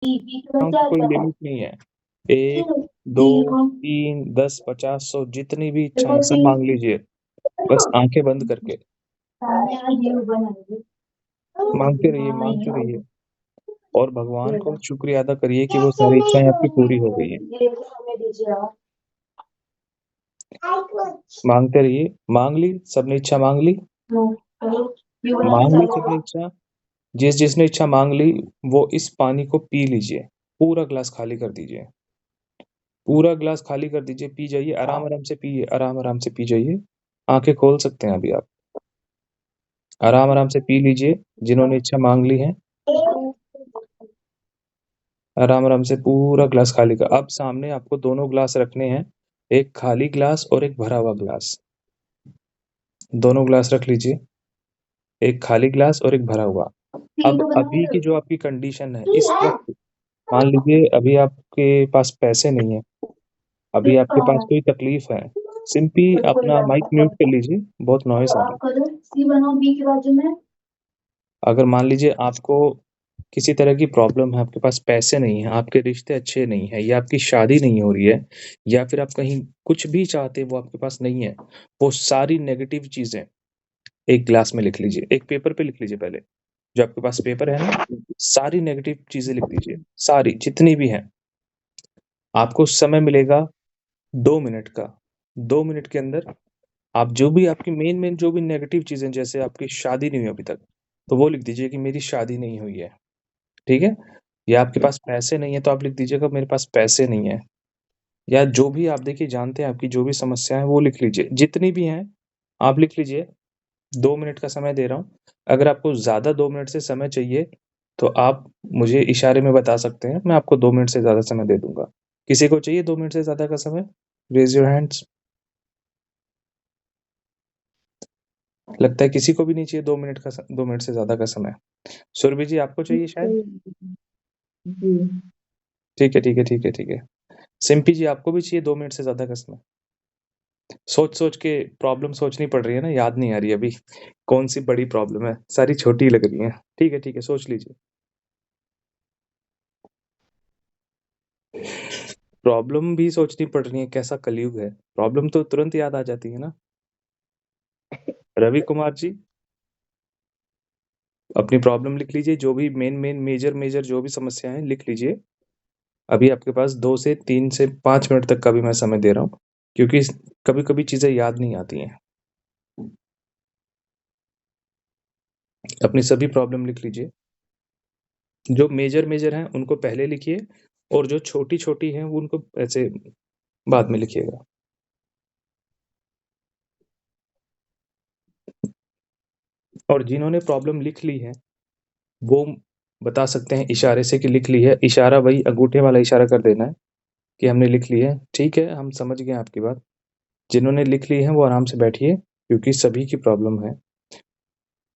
की कोई लिमिट नहीं है। 1, 2, 3, 10, 50, 100 जितनी भी इच्छाएं सब मांग लीजिए, बस आंखें बंद करके मांगते रहिए और भगवान को शुक्रिया अदा करिए कि वो सारी इच्छाएं आपकी पूरी हो गई हैं। मांगते रहिए। मांग ली सबने इच्छा, मांग ली सबने इच्छा। जिसने इच्छा मांग ली वो इस पानी को पी लीजिए, पूरा ग्लास खाली कर दीजिए, पूरा ग्लास खाली कर दीजिए, पी जाइए, आराम आराम से पिए, आराम आराम से पी जाइए। आंखें खोल सकते हैं अभी आप, आराम आराम से पी लीजिए। जिन्होंने इच्छा मांग ली है आराम आराम से पूरा ग्लास खाली कर। अब सामने आपको दोनों ग्लास रखने हैं, एक खाली ग्लास और एक भरा हुआ ग्लास। दोनों ग्लास रख लीजिए, एक खाली ग्लास और एक भरा हुआ। अब अभी की जो आपकी कंडीशन है इस वक्त, मान लीजिए अभी आपके पास पैसे नहीं है, अभी आपके पास कोई तकलीफ है, सिंपली अपना माइक म्यूट कर लीजिए, बहुत नॉइस आ रहा है। अगर मान लीजिए आपको किसी तरह की प्रॉब्लम है, आपके पास पैसे नहीं है, आपके रिश्ते अच्छे नहीं है, या आपकी शादी नहीं हो रही है, या फिर आप कहीं कुछ भी चाहते हैं वो आपके पास नहीं है, वो सारी नेगेटिव चीजें एक ग्लास में लिख लीजिए, एक पेपर पे लिख लीजिए। पहले जो आपके पास पेपर है ना, सारी नेगेटिव चीजें लिख दीजिए, सारी जितनी भी हैं। आपको समय मिलेगा 2 मिनट का, 2 मिनट के अंदर आप जो भी आपकी मेन जो भी नेगेटिव चीजें, जैसे आपकी शादी नहीं हुई अभी तक, तो वो लिख दीजिए कि मेरी शादी नहीं हुई है, ठीक है। या आपके पास पैसे नहीं है तो आप लिख दीजिएगा मेरे पास पैसे नहीं है। या जो भी आप देखिए जानते हैं आपकी जो भी समस्या है वो लिख लीजिए, जितनी भी हैं आप लिख लीजिए। 2 मिनट का समय दे रहा हूँ। अगर आपको ज्यादा 2 मिनट से समय चाहिए तो आप मुझे इशारे में बता सकते हैं, मैं आपको 2 मिनट से ज्यादा समय दे दूंगा। किसी को चाहिए 2 मिनट से ज्यादा का समय? Raise your hands. लगता है किसी को भी नहीं चाहिए 2 मिनट से ज्यादा का समय। सुरभि जी आपको चाहिए शायद? ठीक है, ठीक है, ठीक है, ठीक है। सिंपी जी आपको भी चाहिए 2 मिनट से ज्यादा का समय? सोच सोच के प्रॉब्लम सोचनी पड़ रही है ना, याद नहीं आ रही अभी कौन सी बड़ी प्रॉब्लम है, सारी छोटी लग रही है। ठीक है, ठीक है, सोच लीजिए। प्रॉब्लम भी सोचनी पड़ रही है, कैसा कलयुग है, प्रॉब्लम तो तुरंत याद आ जाती है ना। रवि कुमार जी अपनी प्रॉब्लम लिख लीजिए, जो भी मेन मेजर जो भी समस्या है लिख लीजिए। अभी आपके पास 2 से 3 से 5 मिनट तक का भी मैं समय दे रहा हूँ, क्योंकि कभी कभी चीजें याद नहीं आती हैं। अपनी सभी प्रॉब्लम लिख लीजिए, जो मेजर हैं उनको पहले लिखिए, और जो छोटी छोटी हैं वो उनको ऐसे बाद में लिखिएगा। और जिन्होंने प्रॉब्लम लिख ली है वो बता सकते हैं इशारे से कि लिख ली है। इशारा वही अंगूठे वाला इशारा कर देना है कि हमने लिख ली है। ठीक है, हम समझ गए आपकी बात। जिन्होंने लिख ली है वो आराम से बैठिए, क्योंकि सभी की प्रॉब्लम है।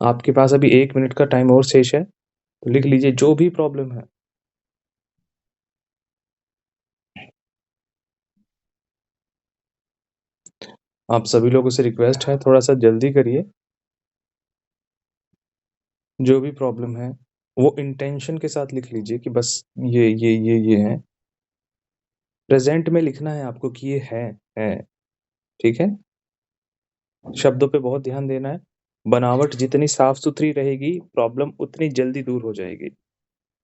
आपके पास अभी 1 मिनट का टाइम और शेष है, तो लिख लीजिए जो भी प्रॉब्लम है। आप सभी लोगों से रिक्वेस्ट है, थोड़ा सा जल्दी करिए। जो भी प्रॉब्लम है वो इंटेंशन के साथ लिख लीजिए कि बस ये है। प्रेजेंट में लिखना है आपको कि ये है। ठीक है, शब्दों पे बहुत ध्यान देना है। बनावट जितनी साफ सुथरी रहेगी प्रॉब्लम उतनी जल्दी दूर हो जाएगी,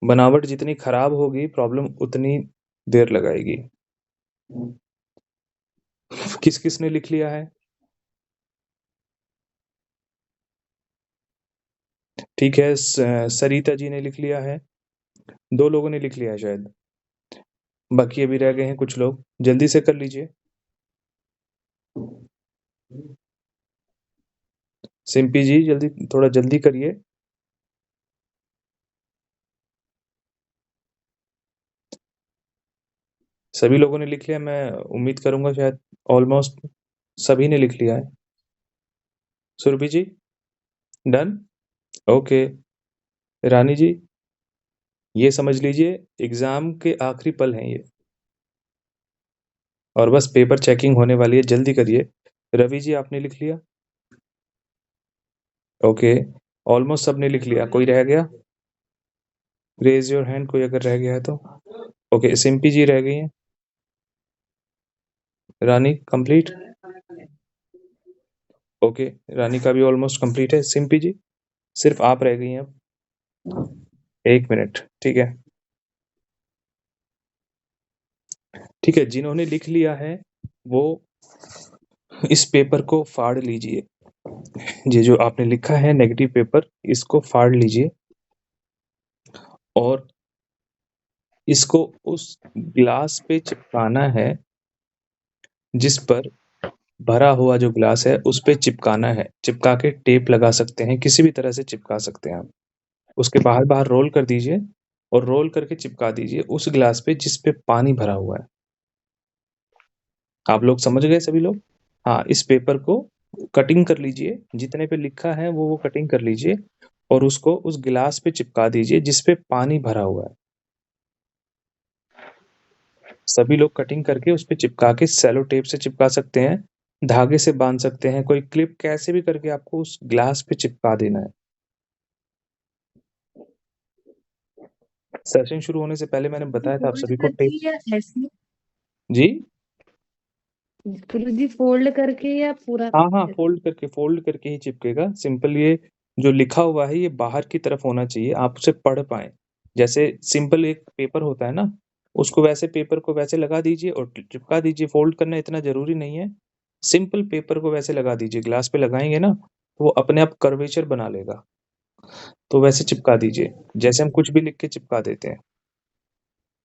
बनावट जितनी खराब होगी प्रॉब्लम उतनी देर लगाएगी। किस किस ने लिख लिया है? ठीक है, सरिता जी ने लिख लिया है, 2 लोगों ने लिख लिया है शायद, बाकी अभी रह गए हैं कुछ लोग, जल्दी से कर लीजिए। सिंपी जी जल्दी, थोड़ा जल्दी करिए। सभी लोगों ने लिख लिया, मैं उम्मीद करूंगा शायद ऑलमोस्ट सभी ने लिख लिया है। सुरभि जी डन? ओके। रानी जी ये समझ लीजिए एग्जाम के आखिरी पल हैं ये, और बस पेपर चेकिंग होने वाली है, जल्दी करिए। रवि जी आपने लिख लिया? ओके, ऑलमोस्ट सबने लिख लिया, कोई रह गया? रेज योर हैंड, कोई अगर रह गया है तो। ओके, सिंपी जी रह गई हैं। रानी कंप्लीट। ओके, रानी का भी ऑलमोस्ट कंप्लीट है। सिंपी जी सिर्फ आप रह गई हैं अब। 1 मिनट, ठीक है। ठीक है, जिन्होंने लिख लिया है वो इस पेपर को फाड़ लीजिए। ये जो आपने लिखा है नेगेटिव पेपर, इसको फाड़ लीजिए और इसको उस ग्लास पे चिपकाना है जिस पर भरा हुआ जो ग्लास है उस पे चिपकाना है। चिपका के टेप लगा सकते हैं, किसी भी तरह से चिपका सकते हैं आप। उसके बाहर बाहर रोल कर दीजिए और रोल करके चिपका दीजिए उस ग्लास पे जिस पे पानी भरा हुआ है। आप लोग समझ गए सभी लोग? हाँ, इस पेपर को कटिंग कर लीजिए, जितने पे लिखा है वो कटिंग कर लीजिए और उसको उस गिलास पे चिपका दीजिए जिस पे पानी भरा हुआ है। सभी लोग कटिंग करके उस पे चिपका के सेलो टेप से चिपका सकते हैं, धागे से बांध सकते हैं, कोई क्लिप, कैसे भी करके आपको उस ग्लास पे चिपका देना है। सेशन शुरू होने से पहले मैंने बताया था आप सभी को टेप। जी गुरुजी फोल्ड करके या पूरा? हाँ, फोल्ड करके ही चिपकेगा। सिंपल, ये जो लिखा हुआ है ये बाहर की तरफ होना चाहिए, आप उसे पढ़ पाएँ। जैसे सिंपल एक पेपर होता है ना, उसको वैसे पेपर को वैसे लगा दीजिए और चिपका दीजिए। फोल्ड करना इतना ज़रूरी नहीं है। सिंपल पेपर को वैसे लगा दीजिए, ग्लास पे लगाएँगे ना, तो वो अपने आप कर्वेचर बना लेगा। तो वैसे चिपका दीजिए, जैसे हम कुछ भी लिख के चिपका देते हैं।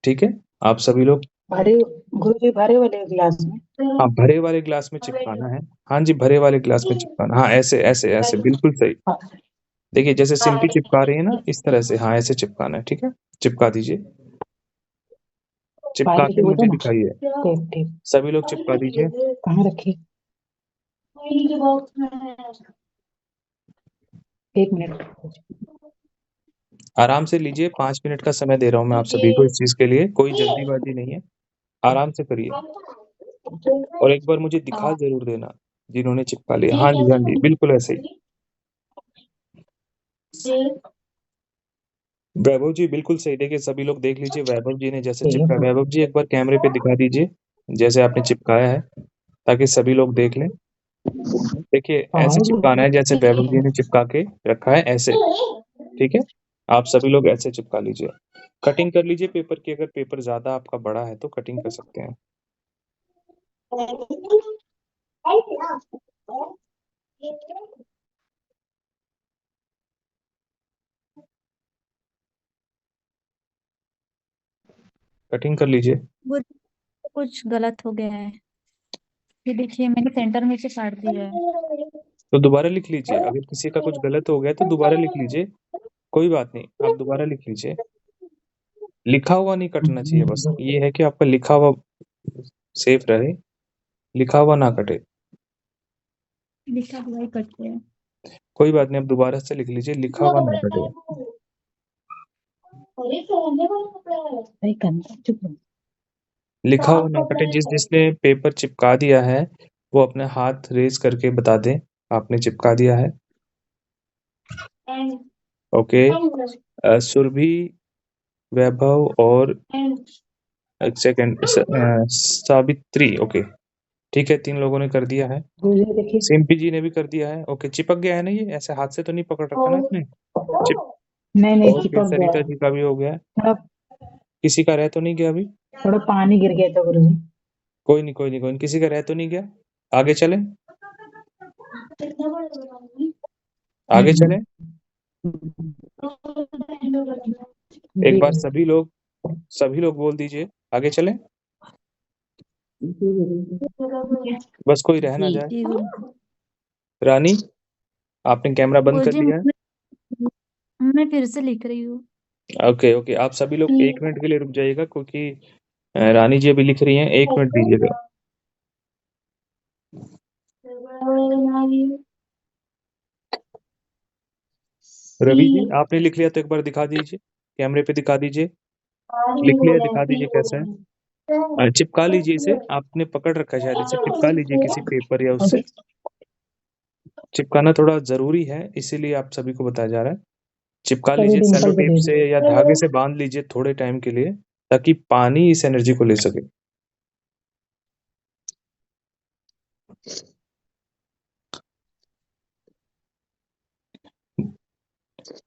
ठीक है? आप सभी लोग गुरुजी भरे वाले गिलास में? हाँ, भरे वाले ग्लास में चिपकाना है। हाँ जी, भरे वाले ग्लास में चिपकाना। हाँ, ऐसे बिल्कुल सही। देखिए जैसे सिंपी चिपका रही है ना, इस तरह से। हाँ, ऐसे चिपकाना है, ठीक है? चिपका दीजिए। चिपका के मुझे दिखाइए। सभी लोग चिपका दीजिए। कहाँ रखी? 1 मिनट। आराम से लीजिए, 5 मिनट का समय दे रहा हूँ मैं आप सभी को इस चीज़ के लिए, कोई जल्दीबाजी नहीं है। आराम से करिए और एक बार मुझे दिखा ज़रूर देना, जिन्होंने चिपका लिया। हाँ जी, बिल्कुल ऐसे ही। वैभव जी बिल्कुल सही। देखिए सभी लोग देख लीजिए वैभव जी ने जैसे चिपकाया। वैभव जी एक बार कैमरे पे दिखा दीजिए जैसे आपने चिपकाया है, ताकि सभी लोग देख लें। देखिए ऐसे चिपकाना है जैसे वैभव जी ने चिपका के रखा है, ऐसे। ठीक है? आप सभी लोग ऐसे चिपका लीजिए। कटिंग कर लीजिए पेपर की, अगर पेपर ज़्यादा आपका बड़ा है तो कटिंग कर सकते हैं। कटिंग कर लीजिए। कुछ गलत हो गया है। ये देखिए मैंने सेंटर में से काट दिया है। तो दोबारा लिख लीजिए। अगर किसी का कुछ गलत हो गया तो दोबारा लिख लीजिए, कोई बात नहीं, आप दोबारा लिख लीजिए। लिखा हुआ नहीं कटना चाहिए, बस ये है कि आपका लिखा हुआ सेफ रहे, लिखा हुआ ना कटे। लिखा हुआ ही कटते हैं। कोई बात नहीं, आप दोबारा से लिख लीजिए, लिखा हुआ ना कटे। लिखा हुआ ना कटे। जिसने पेपर चिपका दिया है वो अपने हाथ रेज करके बता दें आपने चिपका दिया है। ओके, सुरभि, वैभव और एक सेकंड, सावित्री। ओके, ठीक है, 3 लोगों ने कर दिया है। सिम्पी जी ने भी कर दिया है। ओके, चिपक गया है ना ये? ऐसे हाथ से तो नहीं पकड़ रखा ना आपने? चिप नहीं ओके, चिपक गया। सरिता जी का भी हो गया है। किसी का रह तो नहीं गया अभी? थोड़ा पानी गिर गया था गुरुजी। कोई नहीं, किसी का रह तो नहीं गया? आगे चले, आगे चले। एक बार सभी लोग बोल दीजिए, आगे चलें। बस कोई रह ना जाए। रानी, आपने कैमरा बंद कर लिया है? मैं फिर से लिख रही हूँ। ओके, आप सभी लोग 1 मिनट के लिए रुक जाइएगा, क्योंकि रानी जी अभी लिख रही हैं। 1 मिनट दीजिएगा। रवि जी, आपने लिख लिया तो एक बार दिखा दीजिए, कैमरे पे दिखा दीजिए। लिख लिया, दिखा दीजिए कैसा है। चिपका लीजिए इसे, आपने पकड़ रखा है शायद, इसे चिपका लीजिए किसी पेपर या उससे। चिपकाना थोड़ा ज़रूरी है, इसीलिए आप सभी को बताया जा रहा है। चिपका सभी लीजिए सेलो डिम्पल को टेप दे से या धागे से बांध लीजिए थोड़े टाइम के लिए, ताकि पानी इस एनर्जी को ले सके।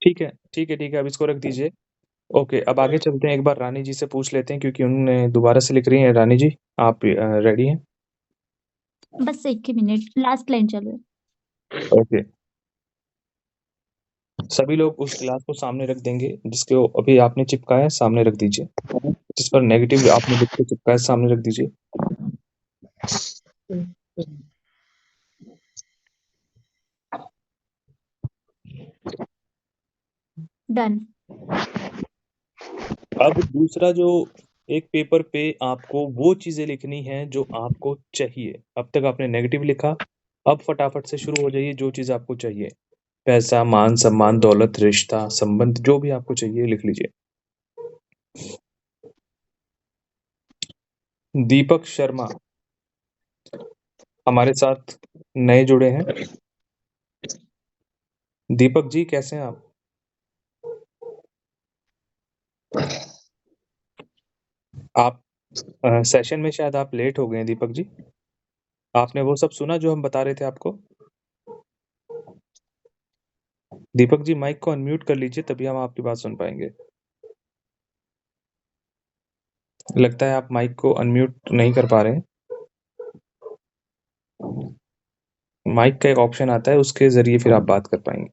ठीक है, ठीक है, ठीक है, अब इसको रख दीजिए। ओके, अब आगे चलते हैं, एक बार रानी जी से पूछ लेते हैं, क्योंकि उन्होंने दोबारा से लिख रही हैं। रानी जी, आप रेडी हैं? बस एक ही मिनट, लास्ट लाइन चल रहा है। ओके, सभी लोग उस गिलास को सामने रख देंगे जिसको अभी आपने चिपकाया है, सामने रख दीजिए। जिस पर नेगेटिव आपने लिख के चिपकाया, सामने रख दीजिए। डन। अब दूसरा जो एक पेपर पे आपको वो चीजें लिखनी है जो आपको चाहिए। अब तक आपने नेगेटिव लिखा, अब फटाफट से शुरू हो जाइए जो चीज आपको चाहिए। पैसा, मान सम्मान, दौलत, रिश्ता, संबंध, जो भी आपको चाहिए लिख लीजिए। दीपक शर्मा हमारे साथ नए जुड़े हैं। दीपक जी, कैसे हैं आप? आप सेशन में शायद आप लेट हो गए हैं दीपक जी। आपने वो सब सुना जो हम बता रहे थे आपको? दीपक जी, माइक को अनम्यूट कर लीजिए, तभी हम आपकी बात सुन पाएंगे। लगता है आप माइक को अनम्यूट नहीं कर पा रहे हैं। माइक का एक ऑप्शन आता है, उसके जरिए फिर आप बात कर पाएंगे।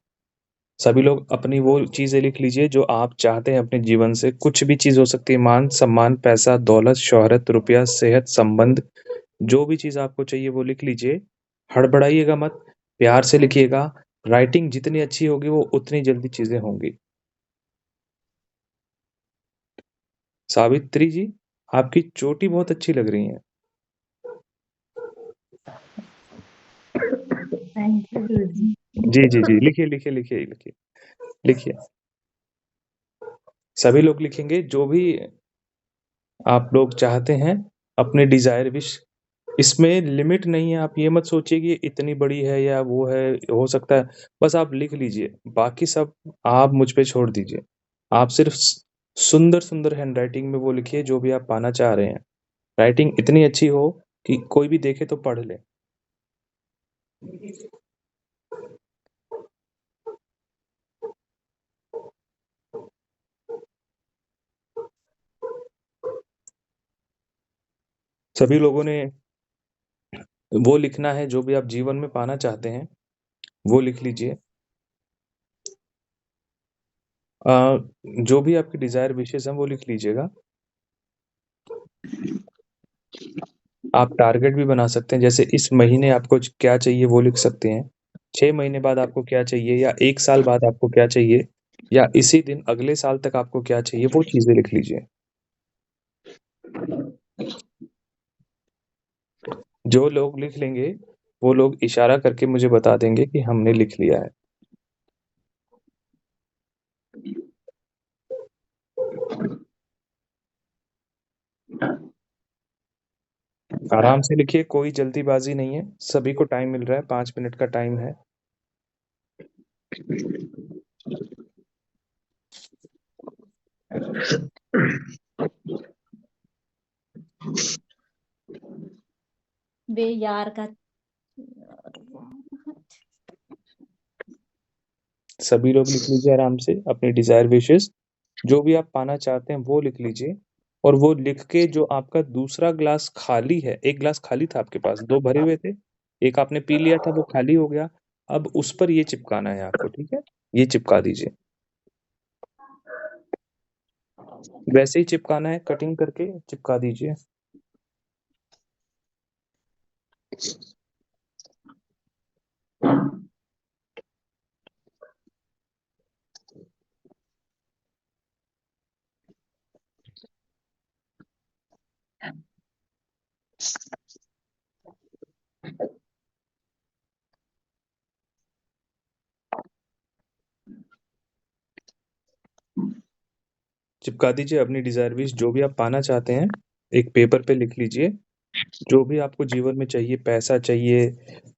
सभी लोग अपनी वो चीजें लिख लीजिए जो आप चाहते हैं अपने जीवन से। कुछ भी चीज हो सकती है, मान सम्मान, पैसा, दौलत, शोहरत, रुपया, सेहत, संबंध, जो भी चीज आपको चाहिए वो लिख लीजिए। हड़बड़ाइएगा मत, प्यार से लिखिएगा। राइटिंग जितनी अच्छी होगी वो उतनी जल्दी चीजें होंगी। सावित्री जी, आपकी चोटी बहुत अच्छी लग रही है। थैंक यू गुरुजी। जी जी जी, लिखिए लिखिए लिखिए लिखिए लिखिए। सभी लोग लिखेंगे जो भी आप लोग चाहते हैं, अपने डिजायर विश। इसमें लिमिट नहीं है, आप ये मत सोचिए कि इतनी बड़ी है या वो है, हो सकता है। बस आप लिख लीजिए, बाकी सब आप मुझ पे छोड़ दीजिए। आप सिर्फ सुंदर सुंदर हैंड राइटिंग में वो लिखिए जो भी आप पाना चाह रहे हैं। राइटिंग इतनी अच्छी हो कि कोई भी देखे तो पढ़ ले। सभी लोगों ने वो लिखना है जो भी आप जीवन में पाना चाहते हैं, वो लिख लीजिए। जो भी आपकी डिजायर विशेष हैं वो लिख लीजिएगा। आप टारगेट भी बना सकते हैं, जैसे इस महीने आपको क्या चाहिए वो लिख सकते हैं। 6 महीने बाद आपको क्या चाहिए, या 1 साल बाद आपको क्या चाहिए, या इसी दिन अगले साल तक आपको क्या चाहिए, वो चीजें लिख लीजिए। जो लोग लिख लेंगे वो लोग इशारा करके मुझे बता देंगे कि हमने लिख लिया है। आराम से लिखिए, कोई जल्दीबाजी नहीं है, सभी को टाइम मिल रहा है, 5 मिनट का टाइम है। बे यार का। सभी लोग लिख लीजिए आराम से अपनी डिजायर विशेस, जो भी आप पाना चाहते हैं वो लिख लीजिए। और वो लिख के जो आपका दूसरा ग्लास खाली है, एक ग्लास खाली था आपके पास, दो भरे हुए थे, एक आपने पी लिया था वो खाली हो गया, अब उस पर ये चिपकाना है आपको, ठीक है? ये चिपका दीजिए। वैसे ही चिपकाना है, कटिंग करके चिपका दीजिए। चिपका दीजिए अपनी डिजायर विश, जो भी आप पाना चाहते हैं एक पेपर पे लिख लीजिए। जो भी आपको जीवन में चाहिए, पैसा चाहिए,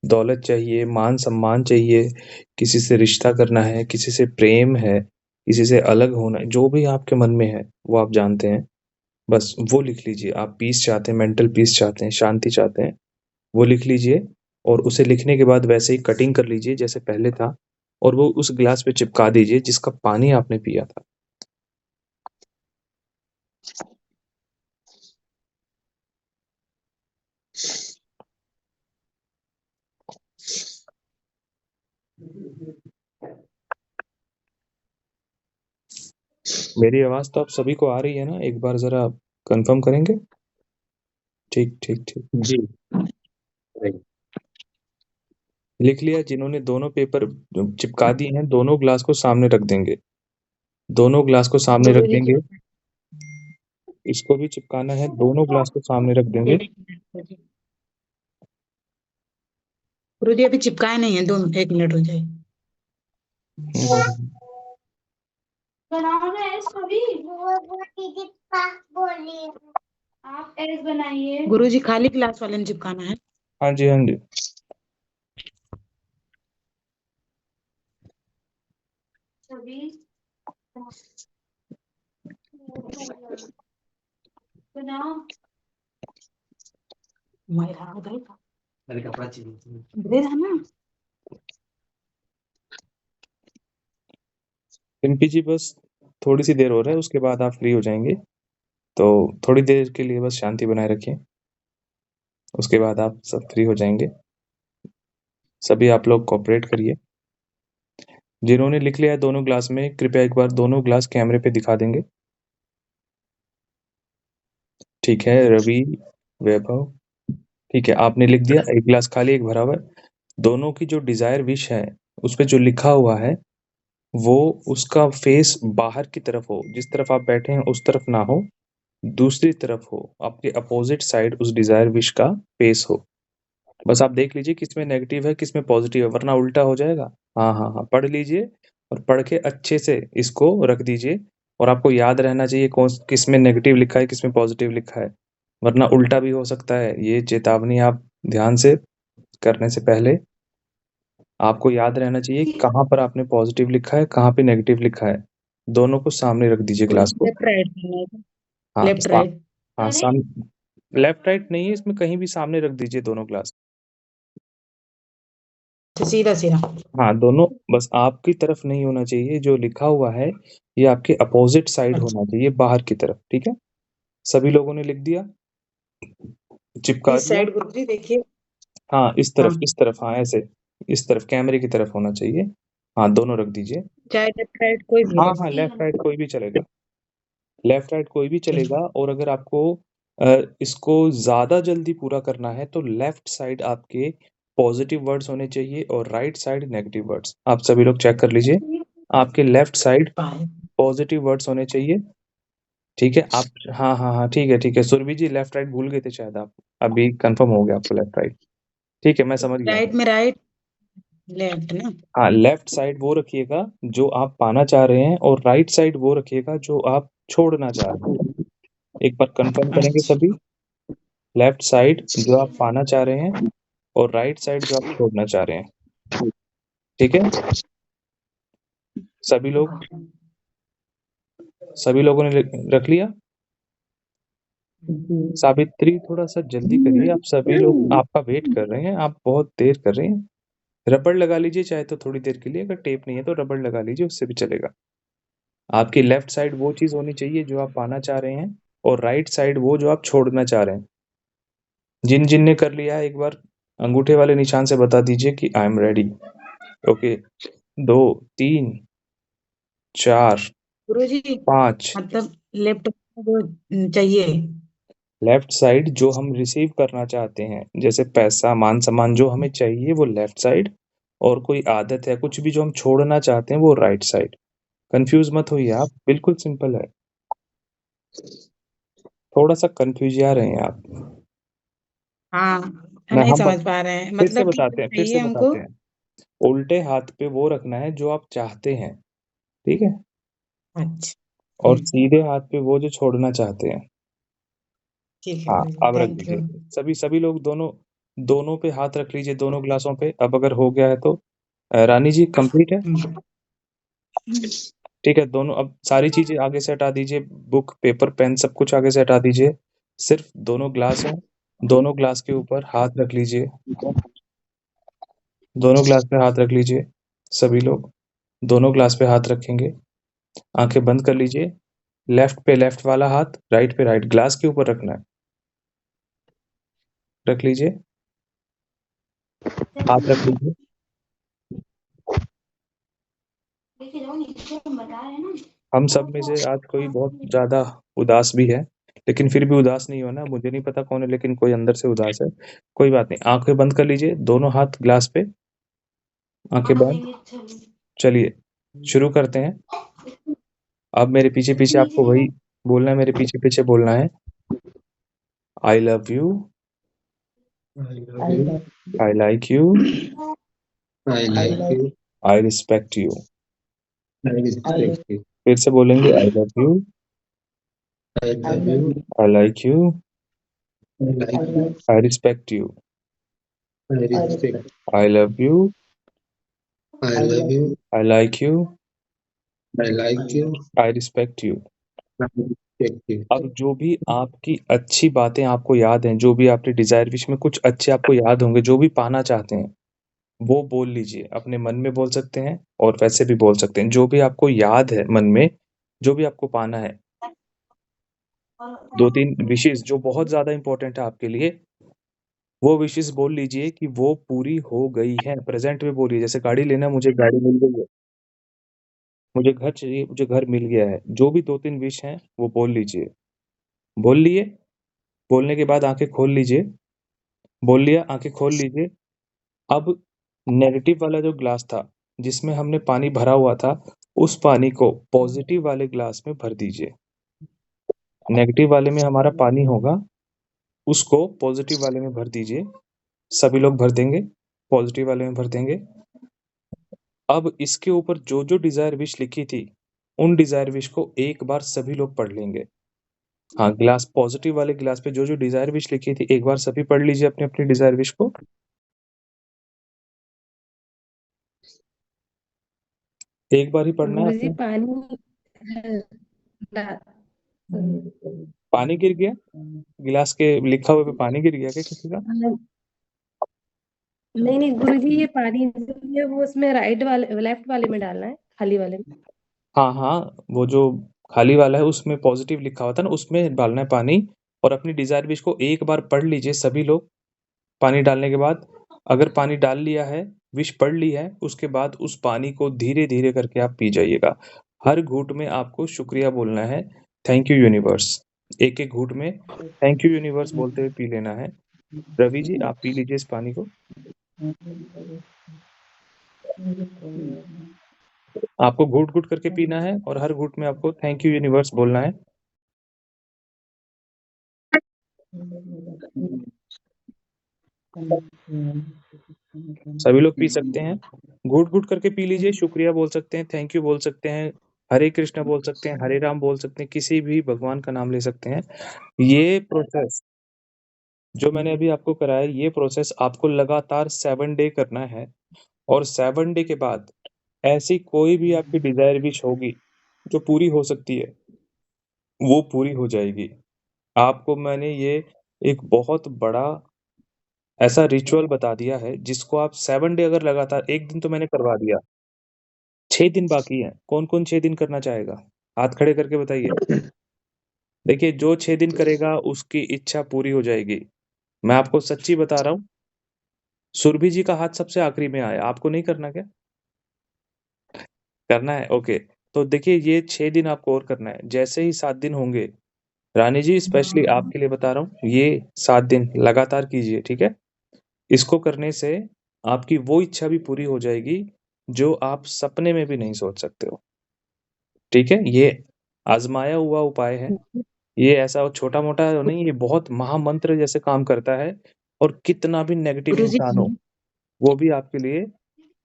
दौलत चाहिए, मान सम्मान चाहिए, किसी से रिश्ता करना है, किसी से प्रेम है, किसी से अलग होना, जो भी आपके मन में है वो आप जानते हैं, बस वो लिख लीजिए। आप पीस चाहते हैं, मेंटल पीस चाहते हैं, शांति चाहते हैं, वो लिख लीजिए और उसे लिखने के बाद वैसे ही कटिंग कर लीजिए जैसे पहले था और वो उस ग्लास पे चिपका दीजिए जिसका पानी आपने पिया था। मेरी आवाज़ तो आप सभी को आ रही है ना? एक बार ज़रा कन्फर्म करेंगे? ठीक, ठीक, ठीक। जी। लिख लिया? जिन्होंने दोनों पेपर चिपका दिए हैं, दोनों ग्लास को सामने रख देंगे। दोनों ग्लास को सामने रख गुरुजी देंगे। इसको भी चिपकाना है, दोनों ग्लास को सामने रख देंगे। गुरुजी अभी चिपकाए नहीं है, 1 मिनट हो जाए। हम्म। बनाओ ना एस कभी आप एस बनाइए। गुरुजी खाली क्लास वाले ने चिपकाना है। हाँ जी, हाँ जी। सभी बनाओ। मेरा उधर का मेरे कपड़ा चाहिए दे देना। पिंपी जी बस थोड़ी सी देर हो रहा है, उसके बाद आप फ्री हो जाएंगे, तो थोड़ी देर के लिए बस शांति बनाए रखिए, उसके बाद आप सब फ्री हो जाएंगे। सभी आप लोग कोऑपरेट करिए। जिन्होंने लिख लिया है दोनों ग्लास में, कृपया एक बार दोनों ग्लास कैमरे पे दिखा देंगे। ठीक है रवि, वैभव, ठीक है, आपने लिख दिया। एक ग्लास खाली, एक भरा हुआ है। दोनों की जो डिजायर विश है उस पे जो लिखा हुआ है वो उसका फेस बाहर की तरफ हो, जिस तरफ आप बैठे हैं उस तरफ ना हो, दूसरी तरफ हो, आपके अपोजिट साइड उस डिजायर विश का फेस हो। बस आप देख लीजिए किसमें नेगेटिव है किसमें पॉजिटिव है, वरना उल्टा हो जाएगा। हाँ हाँ हाँ, पढ़ लीजिए और पढ़ के अच्छे से इसको रख दीजिए और आपको याद रहना चाहिए कौन किसमें नेगेटिव लिखा है किसमें पॉजिटिव लिखा है, वरना उल्टा भी हो सकता है। ये चेतावनी आप ध्यान से करने से पहले आपको याद रहना चाहिए कहाँ पर आपने पॉजिटिव लिखा है कहाँ पे नेगेटिव लिखा है। दोनों को सामने रख दीजिए ग्लास को। लेफ्ट राइट करना है। हाँ लेफ्ट राइट। हाँ अरे सामने, लेफ्ट राइट नहीं है इसमें, कहीं भी सामने रख दीजिए दोनों ग्लास। सीधा सीधा। हाँ दोनों, बस आपकी तरफ नहीं होना चाहिए, जो लिखा हुआ है ये आपके अपोजिट साइड अच्छा होना चाहिए, बाहर की तरफ। ठीक है, सभी लोगों ने लिख दिया, चिपका इस दिया। साइड गुरुजी देखिए। हाँ इस हाँ तरफ, इस तरफ, हाँ ऐसे, इस तरफ कैमरे की तरफ होना चाहिए। हाँ दोनों रख दीजिए। चाहे लेफ्ट राइट कोई भी हाँ हो। हाँ, लेफ्ट राइट कोई भी चलेगा, लेफ्ट राइट कोई भी ठीक चलेगा। और अगर आपको इसको ज़्यादा जल्दी पूरा करना है तो लेफ्ट साइड आपके पॉजिटिव वर्ड्स होने चाहिए और राइट साइड नेगेटिव वर्ड्स। आप सभी लोग चेक कर लीजिए, आपके लेफ्ट साइड पाए। पॉजिटिव वर्ड्स होने चाहिए। ठीक है आप, हाँ हाँ हाँ, ठीक है सुरभि जी, लेफ्ट राइट भूल गए थे शायद आप, अभी कंफर्म हो गया आपको लेफ्ट राइट। ठीक है, मैं समझ गया। राइट में राइट, लेफ्ट ना। हाँ लेफ्ट साइड वो रखिएगा जो आप पाना चाह रहे हैं और राइट साइड वो रखिएगा जो आप छोड़ना चाह रहे हैं। एक बार कंफर्म करेंगे अच्छा सभी। लेफ्ट साइड जो आप पाना चाह रहे हैं और राइट साइड जो आप छोड़ना चाह रहे हैं। ठीक है, सभी लोग, सभी लोगों ने रख लिया। सावित्री थोड़ा सा जल्दी करिए, आप सभी लोग आपका वेट कर रहे हैं, आप बहुत देर कर रहे हैं। रबड़ लगा लीजिए चाहे तो थोड़ी देर के लिए, अगर टेप नहीं है तो रबड़ लगा लीजिए, उससे भी चलेगा। आपकी लेफ्ट साइड वो चीज होनी चाहिए जो आप पाना चाह रहे हैं और राइट साइड वो जो आप छोड़ना चाह रहे हैं। जिन जिन ने कर लिया है एक बार अंगूठे वाले निशान से बता दीजिए कि आई एम रेडी। ओके, 2 3 4 गुरुजी 5। मतलब लेफ्ट वो चाहिए। लेफ्ट साइड जो हम रिसीव करना चाहते हैं, जैसे पैसा मान सम्मान जो हमें चाहिए वो लेफ्ट साइड, और कोई आदत है कुछ भी जो हम छोड़ना चाहते हैं वो राइट साइड। कंफ्यूज मत होइए आप, बिल्कुल सिंपल है। थोड़ा सा कंफ्यूज आ रहे हैं आप। हाँ मैं नहीं हम समझ पा रहे हैं, फिर से मतलब कि बताते हैं, फिर चाहिए से हमको। बताते हैं। उल्टे हाथ पे वो रखना है जो आप चाहते हैं, ठीक है, अच्छा और सीधे हाथ पे वो जो छोड़ना चाहते हैं। ठीक है हाँ गुरुजी, अब रख थैंक यू। दीजिए। सभी सभी लोग दोनों, दोनों पे हाथ रख लीजिए, दोनों ग्लासों पे। अब अगर हो गया है तो रानी जी कंप्लीट है। ठीक है, दोनों अब सारी चीजें आगे से हटा दीजिए, बुक पेपर पेन सब कुछ आगे से हटा दीजिए, सिर्फ दोनों ग्लास हैं, दोनों ग्लास के ऊपर हाथ रख लीजिए, दोनों ग्लास पे हाथ रख लीजिए, सभी लोग दोनों ग्लास पे हाथ रखेंगे, आंखें बंद कर लीजिए, लेफ्ट पे लेफ्ट वाला हाथ, राइट पे राइट, ग्लास के ऊपर रखना है, रख लीजिए, हाथ रख लीजिए। हम सब में से आज कोई बहुत ज्यादा उदास भी है, लेकिन फिर भी उदास नहीं होना, मुझे नहीं पता कौन है, लेकिन कोई अंदर से उदास है, कोई बात नहीं, आंखें बंद कर लीजिए, दोनों हाथ ग्लास पे, आंखें बंद। चलिए शुरू करते हैं। अब मेरे पीछे पीछे आपको वही बोलना है, मेरे पीछे पीछे बोलना है, I love you, I like you, I respect you. फिर से बोलेंगे, I love you, I like you, I respect you, I love you, I like you, I respect you. अब जो भी आपकी अच्छी बातें आपको याद हैं, जो भी आपने डिजायर विश में कुछ अच्छे आपको याद होंगे, जो भी पाना चाहते हैं, वो बोल लीजिए, अपने मन में बोल सकते हैं और वैसे भी बोल सकते हैं, जो भी आपको याद है मन में, जो भी आपको पाना है, 2-3 विशेष जो बहुत ज्यादा इंपॉर्टेंट है आपके लिए, वो विशेष बोल लीजिए कि वो पूरी हो गई है, प्रेजेंट में बोलिए, जैसे गाड़ी लेना, मुझे गाड़ी मिल गई है, मुझे घर चाहिए, मुझे घर मिल गया है, जो भी 2-3 विश हैं वो बोल लीजिए, बोल लिए, बोलने के बाद आंखें खोल लीजिए, बोल लिया, आंखें खोल लीजिए। अब नेगेटिव वाला जो ग्लास था, जिसमें हमने पानी भरा हुआ था, उस पानी को पॉजिटिव वाले ग्लास में भर दीजिए। नेगेटिव वाले में हमारा पानी होगा, उसको पॉजिटिव वाले में भर दीजिए, सभी लोग भर देंगे, पॉजिटिव वाले में भर देंगे। अब इसके ऊपर जो जो डिजायर विश लिखी थी, उन डिजायर विश को एक बार सभी लोग पढ़ लेंगे। हाँ, ग्लास पॉजिटिव वाले ग्लास पे जो जो डिजायर विश लिखी थी, एक बार सभी पढ़ लीजिए अपनी अपनी डिजायर विश को। एक बार ही पढ़ना है गुरुजी अपने। पानी पानी गिर गया गिलास के लिखा हुए पे, पानी गिर गया क्या किसी का? नहीं नहीं गुरुजी, ये पानी जो है वो उसमें राइट वाले लेफ्ट वाले में डालना है, खाली वाले में। हाँ हाँ, वो जो खाली वाला है उसमें पॉजिटिव लिखा होता है ना, उसमें डालना है पानी, और अपनी डिजायर विश को एक बार पढ़ लीजिए सभी लोग। पानी डालने के बाद, अगर पानी डाल लिया है, विश पढ़ ली है, उसके बाद उस पानी को धीरे धीरे करके आप पी जाइएगा। हर घूंट में आपको शुक्रिया बोलना है, थैंक यू यूनिवर्स। एक एक घूंट में थैंक यू यूनिवर्स बोलते हुए पी लेना है। रवि जी, आप पी लीजिए इस पानी को। आपको घूट घूट करके पीना है, और हर घूट में आपको थैंक यू यूनिवर्स बोलना है। सभी लोग पी सकते हैं, घूट घूट करके पी लीजिए, शुक्रिया बोल सकते हैं, थैंक यू बोल सकते हैं, हरे कृष्णा बोल सकते हैं, हरे राम बोल सकते हैं, किसी भी भगवान का नाम ले सकते हैं। ये प्रोसेस जो मैंने अभी आपको कराया, ये प्रोसेस आपको लगातार 7 डे करना है, और 7 डे के बाद ऐसी कोई भी आपकी डिजायर विश होगी जो पूरी हो सकती है, वो पूरी हो जाएगी। आपको मैंने ये एक बहुत बड़ा ऐसा रिचुअल बता दिया है, जिसको आप 7 डे अगर लगातार, एक दिन तो मैंने करवा दिया, 6 दिन बाकी हैं। कौन-कौन 6 दिन करना चाहेगा? हाथ खड़े करके बताइए। देखिए, जो 6 दिन करेगा उसकी इच्छा पूरी हो जाएगी। मैं आपको सच्ची बता रहा हूँ, सुरभि जी का हाथ सबसे आखिरी में आया, आपको नहीं करना क्या? करना है, ओके। तो देखिए, ये 6 दिन आपको और करना है। जैसे ही 7 दिन होंगे, रानी जी स्पेशली आपके लिए बता रहा हूँ, ये 7 दिन लगातार कीजिए, ठीक है? इसको करने से आपकी वो इच्छा भी पूरी हो जाएगी जो आप सपने में भी नहीं सोच सकते हो। ठीक है? ये आजमाया हुआ उपाय है। ये ऐसा छोटा-मोटा नहीं, ये बहुत महामंत्र जैसे काम करता है, और कितना भी नेगेटिव गुरुजी इंसान हो, वो भी आपके लिए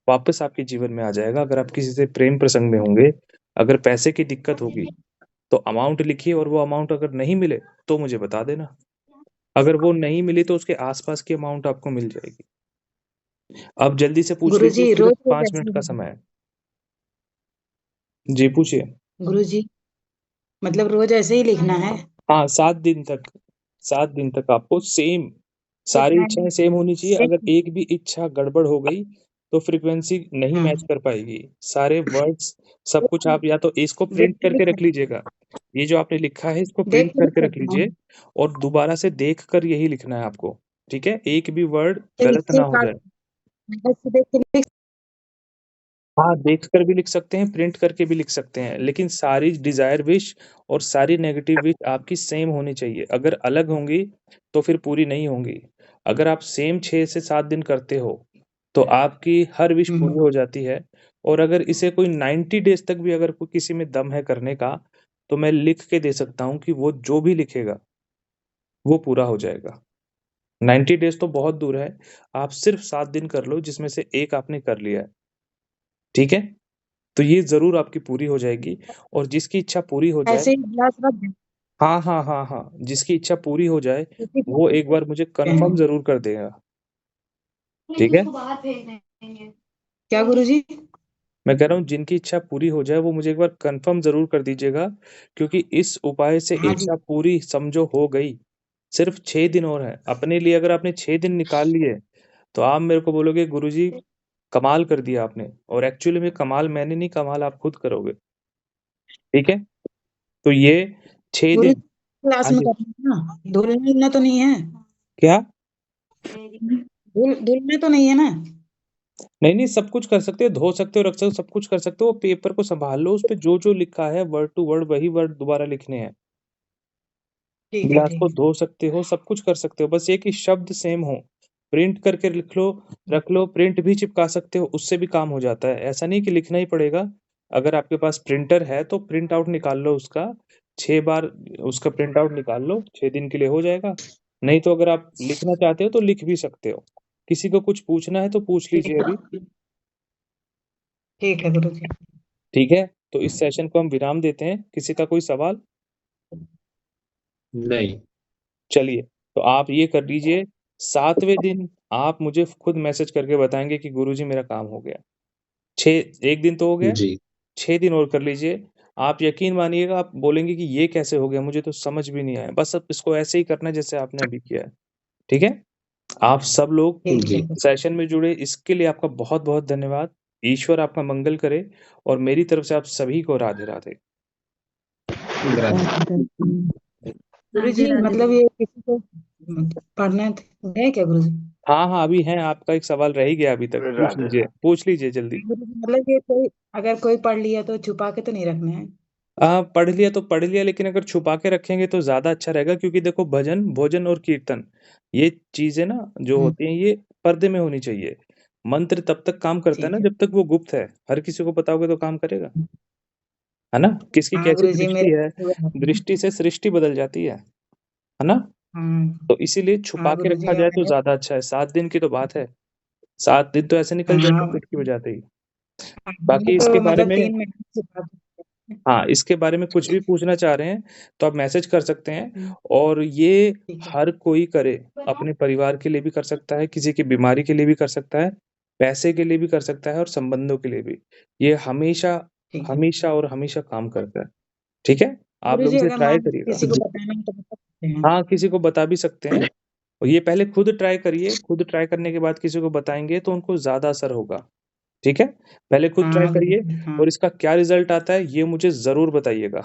वापस आपके जीवन में आ जाएगा। अगर आप किसी से प्रेम प्रसंग में होंगे, अगर पैसे की दिक्कत होगी, तो अमाउंट लिखिए, और वो अमाउंट अगर नहीं मिले, तो मुझे बता देना। अगर वो नहीं मिली, तो उसके आस-पास की अमाउंट आपको मिल जाएगी। अब जल्दी से पूछ लीजिए, गुरुजी सिर्फ रोज 5 ऐसे मिनट का समय है। जी पूछिए। गुरुजी, मतलब रोज ऐसे ही लिखना है? हाँ 7 दिन तक आपको सेम सारी इच्छाएं सेम होनी चाहिए। अगर एक भी इच्छा गड़बड़ हो गई तो फ्रीक्वेंसी नहीं हाँ, मैच कर पाएगी। सारे वर्ड्स सब कुछ आप या तो इसको देख प्रिंट के करके लिख रख लीजिएगा, ये जो आपने लिखा है इसको देख प्रिंट के लिख करके रख सकता हूँ। लीजिए और दोबारा से देख कर यही लिखना है आपको। ठीक है, एक भी वर्ड तो गलत इससे ना हो जाए। मतलब से देख के लिख। हाँ देख कर भी लिख सकते हैं, प्रिंट करके भी लिख सकते हैं, लेकिन सारी डिजायर विश और सारी नेगेटिव विश आपकी सेम होनी चाहिए। अगर अलग होंगी तो फिर पूरी नहीं होंगी। अगर आप सेम 6 से 7 दिन करते हो तो आपकी हर विश पूरी हो जाती है। और अगर इसे कोई 90 डेज तक भी अगर कोई किसी में दम है करने का तो मैं लिख के दे सकता हूँ कि वो जो भी लिखेगा वो पूरा हो जाएगा। 90 डेज तो बहुत दूर है, आप सिर्फ 7 दिन कर लो जिसमें से एक आपने कर लिया है। ठीक है, तो ये ज़रूर आपकी पूरी हो जाएगी। और जिसकी इच्छा पूरी हो जाए, ऐसे ही गिलास रख दें, हाँ, हाँ, हाँ, हाँ, जिसकी इच्छा पूरी हो जाए, उसी वो एक बार मुझे कन्फर्म ज़रूर कर देगा। ठीक है? क्या गुरुजी? मैं कह रहा हूँ जिनकी इच्छा पूरी हो जाए, वो मुझे एक बार कन्फर्म ज़रूर कर दीजिएगा, क्योंकि इस उपाय से हाँ जी, इच्छा पूरी समझो हो गई। सिर्फ 6 दिन और हैं। अपने लिए अगर आपने 6 दिन निकाल लिए, तो आप मेरे को बोलोगे गुरुजी कमाल कर दिया आपने। और एक्चुअली में कमाल मैंने नहीं, कमाल आप खुद करोगे। ठीक है? तो ये 6 गुरुजी दिन। क्लास हाँ में जी। करना है ना, धुलना तो नहीं है? क्या? धुलना तो नहीं है ना? नहीं, नहीं, सब कुछ कर सकते हो, धो सकते हो, रख सकते हो, सब कुछ कर सकते हो। वो पेपर को सँभाल लो, उसपे जो-जो लिखा है वर्ड टू वर्ड वही वर्ड दोबारा लिखने हैं। ठीक है, गिलास को ठीक। धो सकते हो, सब कुछ कर सकते हो, बस ये कि शब्द सेम हो। प्रिंट करके लिख लो, रख लो, प्रिंट भी चिपका सकते हो, उससे भी काम हो जाता है। ऐसा नहीं कि लिखना ही पड़ेगा। अगर आपके पास प्रिंटर है तो प्रिंट आउट निकाल लो उसका, 6 बार उसका प्रिंट आउट निकाल लो, 6 दिन के लिए हो जाएगा। नहीं तो अगर आप लिखना चाहते हो तो लिख भी सकते हो। किसी को कुछ पूछना है तो पूछ लीजिए अभी। ठीक है गुरुजी। ठीक है? तो इस सेशन को हम विराम देते हैं। किसी का कोई सवाल? नहीं। चलिए, तो आप ये कर लीजिए, 7वें दिन आप मुझे खुद मैसेज करके बताएँगे कि गुरुजी मेरा काम हो गया। 6 1 दिन तो हो गया, जी 6 दिन और कर लीजिए। आप यकीन मानिएगा, आप बोलेंगे कि ये कैसे हो गया? मुझे तो समझ भी नहीं आया। बस अब इसको ऐसे ही करना है जैसे आपने अभी किया है। ठीक है? आप सब लोग ठीक जी है। सेशन में जुड़े, इसके लिए आपका बहुत-बहुत धन्यवाद। ईश्वर आपका मंगल करे और मेरी तरफ से आप सभी को राधे-राधे। राधे। गुरुजी राधे राधे। मतलब ये किसी को पढ़ना है क्या गुरुजी? हाँ, हाँ, अभी हैं, आपका एक सवाल रह ही गया अभी तक। पूछ लीजिए जल्दी। गुरुजी मतलब ये कोई अगर कोई पढ़ लिया तो छुपा के तो नहीं रखना है? पढ़ लिया तो पढ़ लिया, लेकिन अगर छुपा के रखेंगे तो ज़्यादा अच्छा रहेगा, क्योंकि देखो भजन, भोजन और कीर्तन, ये चीज़ें ना जो हम्म, होती हैं ये पर्दे में होनी चाहिए। मंत्र तब तक काम करता है ठीक ना है। जब तक वो गुप्त है। हर किसी को बताओगे तो काम करेगा, है ना? किसकी हाँ कैसी गुरुजी दृष्टि मेरे। है, दृष्टि से सृष्टि बदल जाती है ना? हाँ तो इसीलिए छुपा हाँ के रखा गुरुजी जाए तो मेरे। ज़्यादा अच्छा है। 7 दिन की तो बात है, 7 दिन तो ऐसे निकल जाते हैं हाँ चुटकी बजाते ही। मैं बाकी इसके तो बारे मतलब में 3 महीने छुपा के। हाँ, इसके बारे में कुछ भी पूछना चाह रहे हैं, तो आप मैसेज कर सकते हैं। और ये ठीक है, हर कोई करे, अपने परिवार के लिए भी कर सकता है, किसी की बीमारी के लिए भी कर सकता है, पैसे के लिए भी कर सकता है और संबंधों के लिए भी। ये हमेशा, ठीक है। हमेशा और हमेशा काम करता है। ठीक है? आप लोग गुरुजी इसे अगर ट्राई मान करिएगा। किसी को बताना है तो बता सकते हैं? हाँ, किसी को बता भी सकते हैं। और ये पहले खुद ट्राई करिए, खुद ट्राई करने के बाद किसी को बताएँगे तो उनको ज़्यादा असर होगा। ठीक है? पहले खुद ट्राई हाँ करिए गुरुजी, हाँ। और इसका क्या रिज़ल्ट आता है, ये मुझे ज़रूर बताइएगा।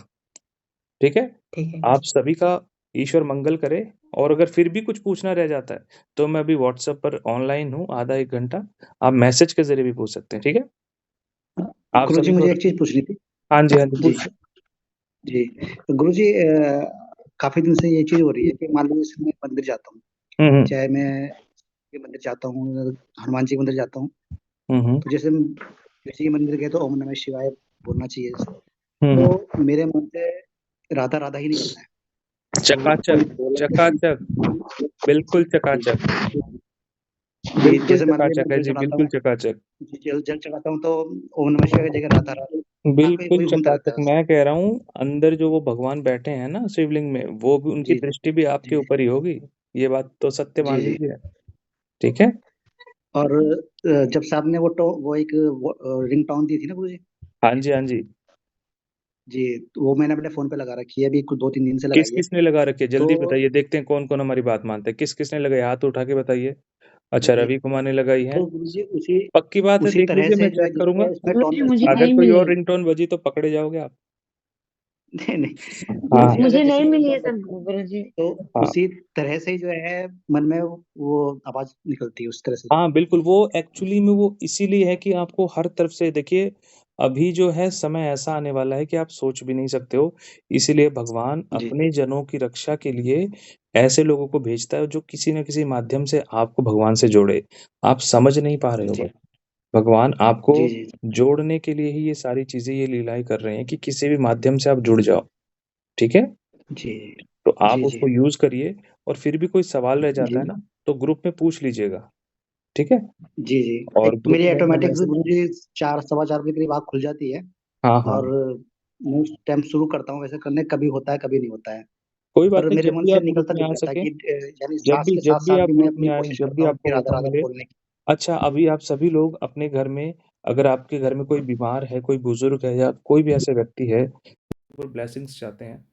ठीक है? ठीक है आप गुरुजी। सभी का ईश्वर मंगल करे। और अगर फिर भी कुछ पूछना रह जाता है, तो मैं अभी व्हाट्सएप पर ऑनलाइन हूँ आधा 1 घंटा। आप मैसेज के ज़रिए भी पूछ सकते हैं, ठीक है? आप गुरुजी सभी को मुझे एक चीज पूछनी थी। हाँ जी, हाँ जी, जी पूछिए। जी गुरुजी काफी दिन से ये चीज हो रही है कि मान लीजिए जैसे मैं मंदिर जाता हूँ, हुँ, हुँ। चाहे मैं ये मंदिर जाता हूँ, हनुमान जी के मंदिर जाता हूँ, हुँ, हुँ। तो जैसे किसी के मंदिर गए तो ओम नमः शिवाय बोलना चाहिए जैसे, हुँ, हुँ। तो मेरे मन से राधा राधा ही निकलता है। तो कोई चकाचक, बोला चकाचक, बिल्कुल चकाचक। जी, बिल्कुल जैसे मान लीजिए चकाचक मैं है जल जी, चढ़ाता बिल्कुल हूँ, चकाचक। जल जल चढ़ाता हूँ तो ओम नमः शिवाय की जगह राधा राधा नाक में बिल्कुल कोई घूमता रहता चकाचक। है बस। मैं कह रहा हूँ, अंदर जो वो भगवान बैठे हैं ना शिवलिंग में, वो भी उनकी जी दृष्टि भी आपके जी ऊपर ही होगी। ये बात तो सत्य जी मान जी। लीजिए। ठीक है? और जब साहब ने वो एक रिंग टोन दी थी ना गुरुजी, हाँ जी, हाँ जी। जी, तो वो मैंने अपने फोन पे लगा रखी है, अभी कुछ 2-3 दिन से किस लगाई है। किसने लगा रखी है जल्दी तो बताइए, देखते हैं कौन कौन हमारी बात मानता है। किस किसने लगाई, हाथ उठा के बताइए। अच्छा, जी, रवि कुमार ने लगाई है। तो गुरुजी उसी पक्की बात है, उसी देख तरह लीजिए, से मैं जो है चेक करूंगा। जिसमें इसमें गुरुजी टोन मुझे अगर नहीं कोई मिली। और रिंगटोन बजी तो पकड़े जाओगे आप। नहीं नहीं हाँ गुरुजी मुझे अगर नहीं जैसे मिली है सब गुरुजी। तो हाँ उसी तरह से ही जो है मन में वो आवाज निकलती है उस तरह से। हाँ बिल्कुल, वो एक्चुअली में वो इसीलिए है कि आपको हर तरफ से देखिए, अभी जो है समय ऐसा आने वाला है कि आप सोच भी नहीं सकते हो। इसीलिए भगवान जी अपने जनों की रक्षा के लिए ऐसे लोगों को भेजता है जो किसी न किसी माध्यम से आपको भगवान से जोड़े। आप समझ नहीं पा रहे हो जी बस। भगवान आपको जी जी जोड़ने के लिए ही ये सारी चीजें, ये लीलाएं कर रहे हैं कि किसी भी माध्यम से आप जुड़ जाओ। ठीक है, जी तो आप जी जी उसको यूज करिए। और फिर भी कोई सवाल रह जाता जी है ना, तो ग्रुप में पूछ लीजिएगा। ठीक है, जी जी और एक ग्रुप मेरी में मैं ऑटोमेटिक मैसेज। गुरुजी 4 सवा 4 बजे के करीब आँख खुल जाती है हाँ हाँ, और मैं उस टाइम शुरू करता हूँ वैसे करने, कभी होता है कभी नहीं होता है, कोई बात पर नहीं, मेरे जब मन भी से आप ग्रुप निकलता में आ जरूर रहता है सके, कि यानी सांस के जब साथ भी साथ आप भी मैं ग्रुप में अपनी आए, कोशिश जब भी करता हूँ कि आपको राधा मौका राधा मिले। बोलने की। अच्छा, अभी आप सभी लोग अपने घर में, अगर आपके घर में कोई बीमार है, कोई बुजुर्ग है, या कोई भी ऐसे व्यक्ति है, ब्लेसिंग्स चाहते हैं,